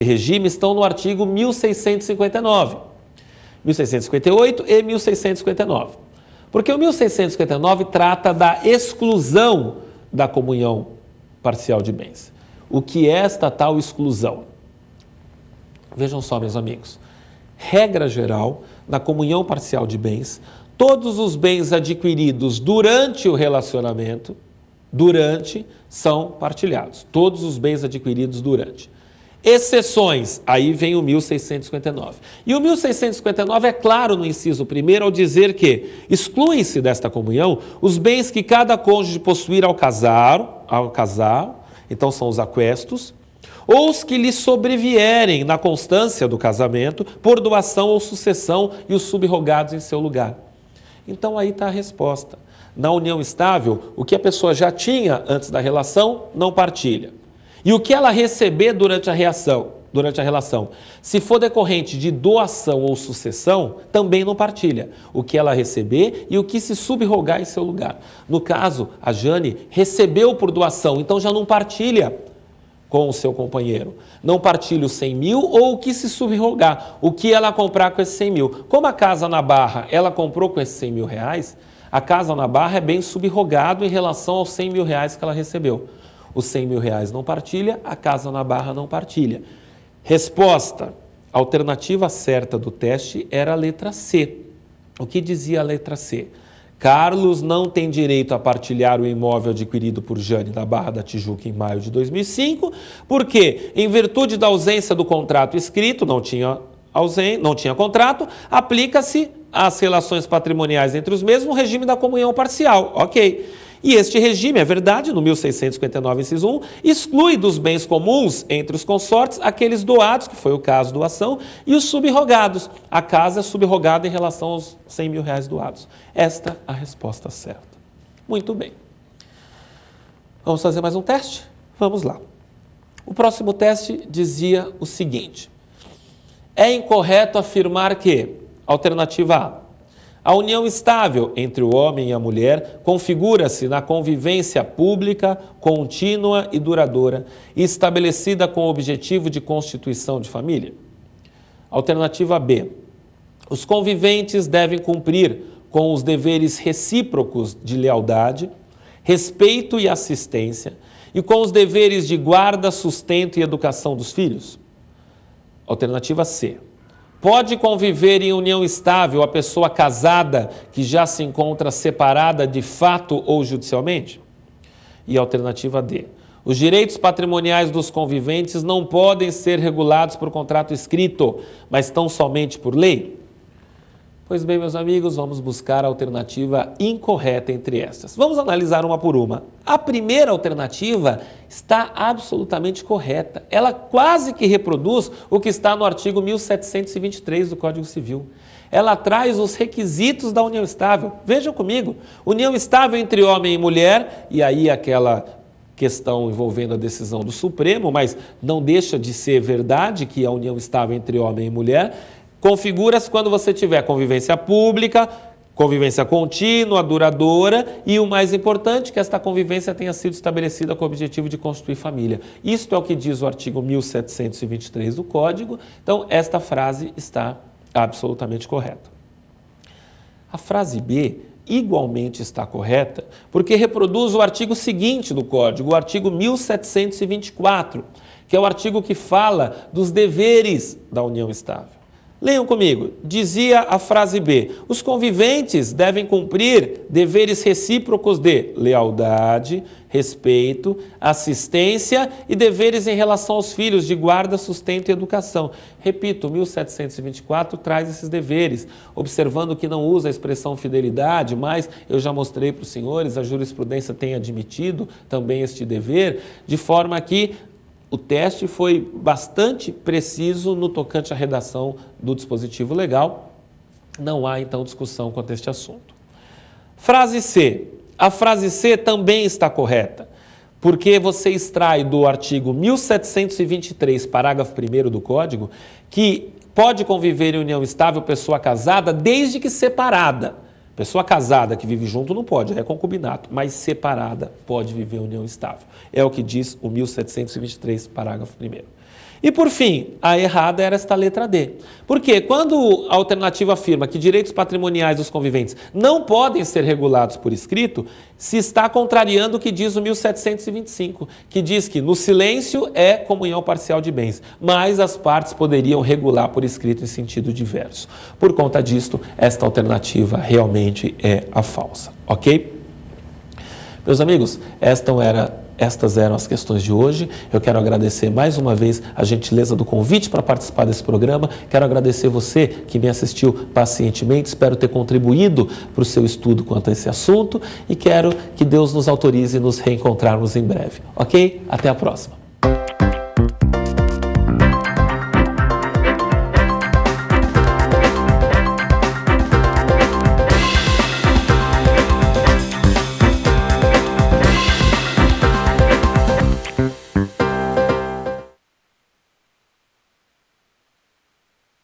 regime estão no artigo 1659, 1658 e 1659. Porque o 1659 trata da exclusão da comunhão parcial de bens. O que é esta tal exclusão? Vejam só, meus amigos. Regra geral, na comunhão parcial de bens, todos os bens adquiridos durante o relacionamento, são partilhados. Todos os bens adquiridos durante. Exceções, aí vem o 1659. E o 1659 é claro no inciso 1º ao dizer que excluem-se desta comunhão os bens que cada cônjuge possuir ao casar, então são os aquestos, ou os que lhe sobrevierem na constância do casamento por doação ou sucessão e os subrogados em seu lugar. Então aí está a resposta. Na união estável, o que a pessoa já tinha antes da relação, não partilha. E o que ela receber durante a relação, se for decorrente de doação ou sucessão, também não partilha. O que ela receber e o que se subrogar em seu lugar. No caso, a Jane recebeu por doação, então já não partilha com o seu companheiro. Não partilha os 100 mil ou o que se subrogar, o que ela comprar com esses 100 mil. Como a casa na Barra, ela comprou com esses 100 mil reais, a casa na Barra é bem subrogado em relação aos 100 mil reais que ela recebeu. Os 100 mil reais não partilha, a casa na Barra não partilha. Resposta, a alternativa certa do teste era a letra C. O que dizia a letra C? Carlos não tem direito a partilhar o imóvel adquirido por Jane na Barra da Tijuca em maio de 2005, porque, em virtude da ausência do contrato escrito, não tinha contrato, aplica-se às relações patrimoniais entre os mesmos o regime da comunhão parcial. Ok. E este regime, é verdade, no 1659, inciso 1, exclui dos bens comuns entre os consortes aqueles doados, que foi o caso doação, e os subrogados. A casa é subrogada em relação aos 100 mil reais doados. Esta é a resposta certa. Muito bem. Vamos fazer mais um teste? Vamos lá. O próximo teste dizia o seguinte. É incorreto afirmar que, alternativa A união estável entre o homem e a mulher configura-se na convivência pública, contínua e duradoura, e estabelecida com o objetivo de constituição de família? Alternativa B. Os conviventes devem cumprir com os deveres recíprocos de lealdade, respeito e assistência, e com os deveres de guarda, sustento e educação dos filhos? Alternativa C. Pode conviver em união estável a pessoa casada que já se encontra separada de fato ou judicialmente? E alternativa D. Os direitos patrimoniais dos conviventes não podem ser regulados por contrato escrito, mas tão somente por lei? Pois bem, meus amigos, vamos buscar a alternativa incorreta entre estas. Vamos analisar uma por uma. A primeira alternativa está absolutamente correta. Ela quase que reproduz o que está no artigo 1723 do Código Civil. Ela traz os requisitos da união estável. Vejam comigo, união estável entre homem e mulher, e aí aquela questão envolvendo a decisão do Supremo, mas não deixa de ser verdade que a união estável entre homem e mulher configura-se quando você tiver convivência pública, convivência contínua, duradoura e o mais importante, que esta convivência tenha sido estabelecida com o objetivo de constituir família. Isto é o que diz o artigo 1723 do Código, então esta frase está absolutamente correta. A frase B igualmente está correta porque reproduz o artigo seguinte do Código, o artigo 1724, que é o artigo que fala dos deveres da união estável. Leiam comigo, dizia a frase B, os conviventes devem cumprir deveres recíprocos de lealdade, respeito, assistência e deveres em relação aos filhos de guarda, sustento e educação. Repito, 1724 traz esses deveres, observando que não usa a expressão fidelidade, mas eu já mostrei para os senhores, a jurisprudência tem admitido também este dever, de forma que o teste foi bastante preciso no tocante à redação do dispositivo legal. Não há, então, discussão quanto a este assunto. Frase C. A frase C também está correta, porque você extrai do artigo 1723, parágrafo 1º do Código, que pode conviver em união estável pessoa casada desde que separada. Pessoa casada que vive junto não pode, é concubinato, mas separada pode viver em união estável. É o que diz o 1723, parágrafo 1º. E por fim, a errada era esta letra D. Porque quando a alternativa afirma que direitos patrimoniais dos conviventes não podem ser regulados por escrito, se está contrariando o que diz o 1725, que diz que no silêncio é comunhão parcial de bens, mas as partes poderiam regular por escrito em sentido diverso. Por conta disto, esta alternativa realmente é a falsa, ok? Meus amigos, estas eram as questões de hoje. Eu quero agradecer mais uma vez a gentileza do convite para participar desse programa. Quero agradecer você que me assistiu pacientemente. Espero ter contribuído para o seu estudo quanto a esse assunto e quero que Deus nos autorize nos reencontrarmos em breve. Ok? Até a próxima.